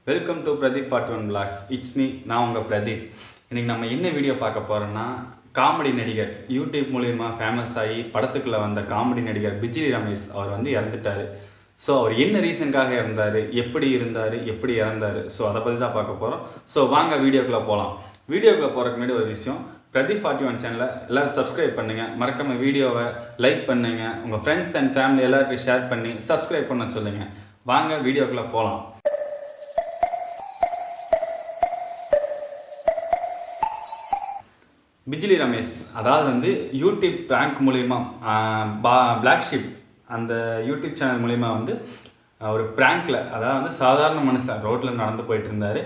Welcome to Pradeep 41 blogs. It's me, நான் உங்கள் பிரதீப். இன்றைக்கி நம்ம என்ன வீடியோ பார்க்க போகிறோன்னா, காமெடி நடிகர் யூடியூப் மூலிமா ஃபேமஸ் ஆகி படத்துக்குள்ளே வந்த காமெடி நடிகர் பிஜிலி ரமேஷ் அவர் வந்து இறந்துட்டார். ஸோ அவர் என்ன ரீசனுக்காக இறந்தார், எப்படி இருந்தார், எப்படி இறந்தார், ஸோ அதை பற்றி தான் பார்க்க போகிறோம். ஸோ வாங்க வீடியோக்குள்ளே போகலாம். வீடியோக்குள்ளே போகிறதுக்கு முன்னாடி ஒரு விஷயம், பிரதீப் 41 சேனலை எல்லோரும் சப்ஸ்கிரைப் பண்ணுங்கள். மறக்காமல் வீடியோவை லைக் பண்ணுங்கள். உங்கள் ஃப்ரெண்ட்ஸ் அண்ட் ஃபேமிலி எல்லாருக்கும் ஷேர் பண்ணி சப்ஸ்கிரைப் பண்ண சொல்லுங்கள். வாங்க வீடியோக்குள்ளே போகலாம். பிஜிலி ரமேஷ் அதாவது வந்து யூடியூப் ப்ராங்க் மூலிமா பிளாக் ஷிப் அந்த யூடியூப் சேனல் மூலிமா வந்து ஒரு ப்ராங்கில், அதாவது வந்து சாதாரண மனுஷன் ரோட்டில் நடந்து போயிட்டு இருந்தார்.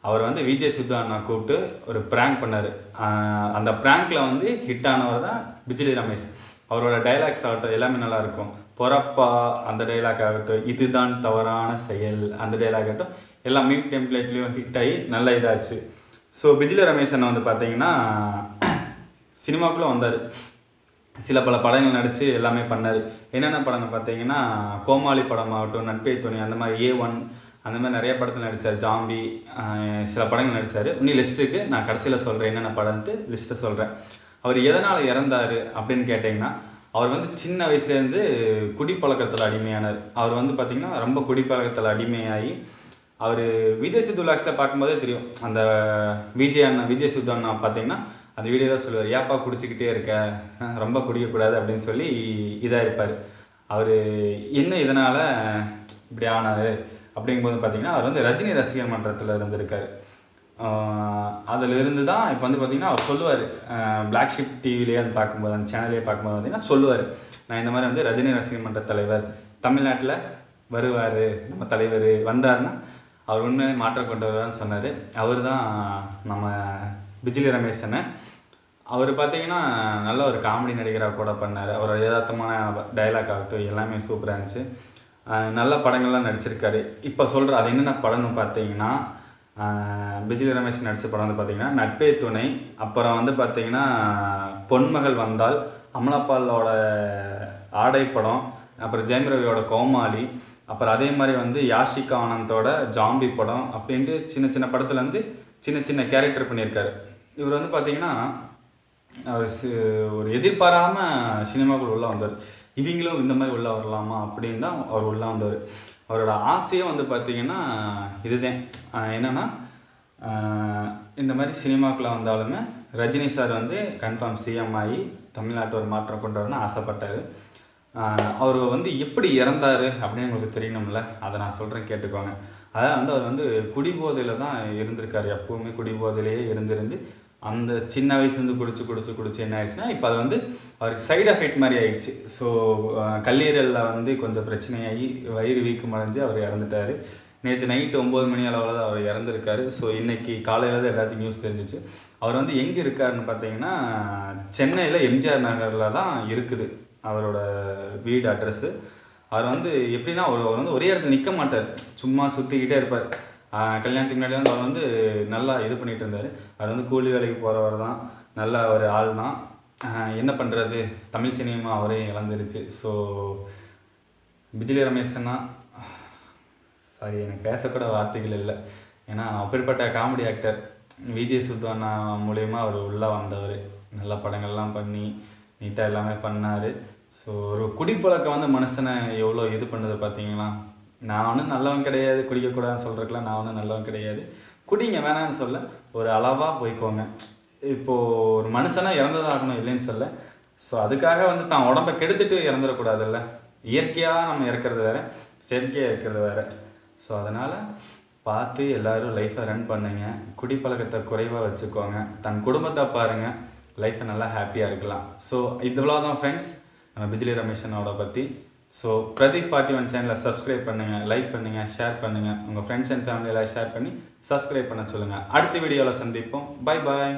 அவர் வந்து விஜய் சித்து அண்ணா கூப்பிட்டு ஒரு ப்ராங்க் பண்ணார். அந்த ப்ராங்கில் வந்து ஹிட் ஆனவர் தான் பிஜிலி ரமேஷ். அவரோட டைலாக்ஸ் ஆகட்டும் எல்லாமே நல்லாயிருக்கும். பொறப்பா அந்த டைலாக் ஆகட்டும், இதுதான் தவறான செயல் அந்த டைலாக் ஆகட்டும், எல்லா மீம் டெம்ப்ளேட்லேயும் ஹிட் ஆகி நல்ல இதாச்சு. ஸோ பிஜிலி ரமேஷ் அண்ணா வந்து பார்த்தீங்கன்னா சினிமாவுக்குள்ளே வந்தார். சில பல படங்கள் நடித்து எல்லாமே பண்ணார். என்னென்ன படங்கள் பார்த்தீங்கன்னா, கோமாளி படமாகட்டும், நட்பே துணை, அந்த மாதிரி A1 அந்த மாதிரி நிறைய படத்தில் நடித்தார். ஜாம்பி சில படங்கள் நடித்தார். இன்னும் லிஸ்ட் இருக்குது, நான் கடைசியில் சொல்கிறேன் என்னென்ன படம்ட்டு லிஸ்ட்டை சொல்கிறேன். அவர் எதனால் இறந்தார் அப்படின்னு கேட்டிங்கன்னா, அவர் வந்து சின்ன வயசுலேருந்து குடிப்பழக்கத்தில் அடிமையானார். அவர் வந்து பார்த்திங்கன்னா ரொம்ப குடிப்பழக்கத்தில் அடிமையாகி அவர் விஜய் சித்து விலாக்ஸில் பார்க்கும்போதே தெரியும். அந்த விஜய் சித்து அண்ணா பார்த்தீங்கன்னா அந்த வீடியோவில் சொல்லுவார், ஏப்பா குடிச்சிக்கிட்டே இருக்க, ரொம்ப குடிக்கக்கூடாது அப்படின்னு சொல்லி இதாக இருப்பார். அவர் என்ன இதனால் இப்படி ஆனார் அப்படிங்கும்போது பார்த்திங்கன்னா, அவர் வந்து ரஜினி ரசிகர் மன்றத்தில் இருந்திருக்கார். அதிலிருந்து தான் இப்போ வந்து பார்த்திங்கன்னா அவர் சொல்லுவார், பிளாக் ஷிப் டிவிலேயே வந்து பார்க்கும்போது, அந்த சேனல்லே பார்க்கும்போது பார்த்திங்கன்னா சொல்லுவார், நான் இந்த மாதிரி வந்து ரஜினி ரசிகர் மன்ற தலைவர், தமிழ்நாட்டில் வருவார், நம்ம தலைவர் வந்தார்னா அவர் உண்மையிலே மாற்றம் கொண்டு வருவார்னு சொன்னார். அவர் தான் நம்ம பிஜிலி ரமேஷனை. அவர் பார்த்திங்கன்னா நல்ல ஒரு காமெடி நடிகராக கூட பண்ணார். அவரோட யதார்த்தமான டைலாக் ஆகட்டும் எல்லாமே சூப்பராக இருந்துச்சு. நல்ல படங்கள்லாம் நடிச்சிருக்காரு. இப்போ சொல்கிற அது என்னென்ன படம்னு பார்த்தீங்கன்னா, பிஜிலி ரமேஷ் நடித்த படம் வந்து பார்த்திங்கன்னா நட்பே துணை, அப்புறம் வந்து பார்த்திங்கன்னா பொன்மகள் வந்தால், அமலாபாலோட ஆடை படம், அப்புறம் ஜெயம் ரவியோட கோமாளி, அப்புறம் அதே மாதிரி வந்து யாஷிகா ஆனந்தோட ஜாம்பி படம் அப்படின்ட்டு சின்ன சின்ன படத்தில் வந்து சின்ன சின்ன கேரக்டர் பண்ணியிருக்காரு. இவர் வந்து பார்த்திங்கன்னா அவர் ஒரு எதிர்பாராமல் சினிமாக்குள்ள உள்ளே வந்தார். இவங்களும் இந்த மாதிரி உள்ளே வரலாமா அப்படின்னு தான் அவர் உள்ளே வந்தார். அவரோட ஆசையே வந்து பார்த்திங்கன்னா இதுதான், என்னென்னா இந்த மாதிரி சினிமாக்குள்ளே வந்தாலுமே ரஜினி சார் வந்து கன்ஃபார்ம் சிஎம் ஆகி தமிழ்நாட்டு ஒரு மாற்றம் கொண்டு வரணும்னு ஆசைப்பட்டார். அவர் வந்து எப்படி இறந்தார் அப்படின்னு உங்களுக்கு தெரியணும்ல, அதை நான் சொல்கிறேன் கேட்டுக்கோங்க. அதாவது வந்து அவர் வந்து குடிபோதையில் தான் இருந்திருக்காரு. எப்போவுமே குடிபோதையிலேயே இருந்து அந்த சின்ன வயசுலேருந்து குடிச்சு என்ன ஆயிடுச்சுன்னா, இப்போ அது வந்து அவருக்கு சைடு எஃபெக்ட் மாதிரி ஆயிடுச்சு. ஸோ கல்லீரலில் வந்து கொஞ்சம் பிரச்சனையாகி வயிறு வீக்கம் அடைஞ்சு அவர் இறந்துட்டார். நேற்று நைட்டு 9 மணி அளவில் தான் அவர் இறந்துருக்காரு. ஸோ இன்றைக்கி காலையில் தான் எல்லாத்துக்கும் நியூஸ் தெரிஞ்சிச்சு. அவர் வந்து எங்கே இருக்காருன்னு பார்த்தீங்கன்னா, சென்னையில் எம்ஜிஆர் நகரில் தான் இருக்குது அவரோட வீடு அட்ரஸ்ஸு. அவர் வந்து எப்படின்னா அவர் வந்து ஒரே இடத்துல நிற்க மாட்டார், சும்மா சுற்றிக்கிட்டே இருப்பார். கல்யாணத்துக்கு முன்னாடி வந்து அவர் வந்து நல்லா இது பண்ணிகிட்டு இருந்தார். அவர் வந்து கூலி வேலைக்கு போகிறவர் தான், நல்ல ஒரு ஆள் தான். என்ன பண்ணுறது, தமிழ் சினிமா அவரையும் இழந்துருச்சு. ஸோ பிஜிலி ரமேஷன்னா சாரி, எனக்கு பேசக்கூட வார்த்தைகள் இல்லை. ஏன்னா அப்படிப்பட்ட காமெடி ஆக்டர். விஜய் சித்து அண்ணா மூலயமா அவர் உள்ளே வந்தவர். நல்ல படங்கள்லாம் பண்ணி நீட்டாக எல்லாமே பண்ணார். ஸோ ஒரு குடிப்பழக்கம் வந்து மனுஷனை எவ்வளோ இது பண்ணுறது பார்த்தீங்களா. நான் ஒன்றும் நல்லவன் கிடையாது, குடிக்கக்கூடாதுன்னு சொல்கிறதுக்குலாம் நான் ஒன்றும் நல்லவன் கிடையாது. குடிங்க வேணான்னு சொல்ல, ஒரு அளவாக போய்க்கோங்க. இப்போது ஒரு மனுஷனாக இறந்ததாகணும் இல்லைன்னு சொல்ல. ஸோ அதுக்காக வந்து தான் உடம்பை கெடுத்துட்டு இறந்துடக்கூடாதுல்ல. இயற்கையாக நம்ம இறக்கிறது வேறு, செயற்கையாக இருக்கிறது வேறு. ஸோ அதனால் பார்த்து எல்லோரும் லைஃப்பை ரன் பண்ணுங்க. குடிப்பழக்கத்தை குறைவாக வச்சுக்கோங்க. தன் குடும்பத்தை பாருங்கள், லைஃப்பை நல்லா ஹாப்பியாக இருக்கலாம். ஸோ இவ்வளோ தான் ஃப்ரெண்ட்ஸ் நம்ம பிஜிலி ரமேஷனோட பற்றி. ஸோ பிரதீப் 41 சேனலை சப்ஸ்கிரைப் பண்ணுங்கள், லைக் பண்ணுங்கள், ஷேர் பண்ணுங்கள். உங்கள் ஃப்ரெண்ட்ஸ் அண்ட் ஃபேமிலியெல்லாம் ஷேர் பண்ணி சப்ஸ்கிரைப் பண்ண சொல்லுங்கள். அடுத்த வீடியோவில் சந்திப்போம். Bye bye.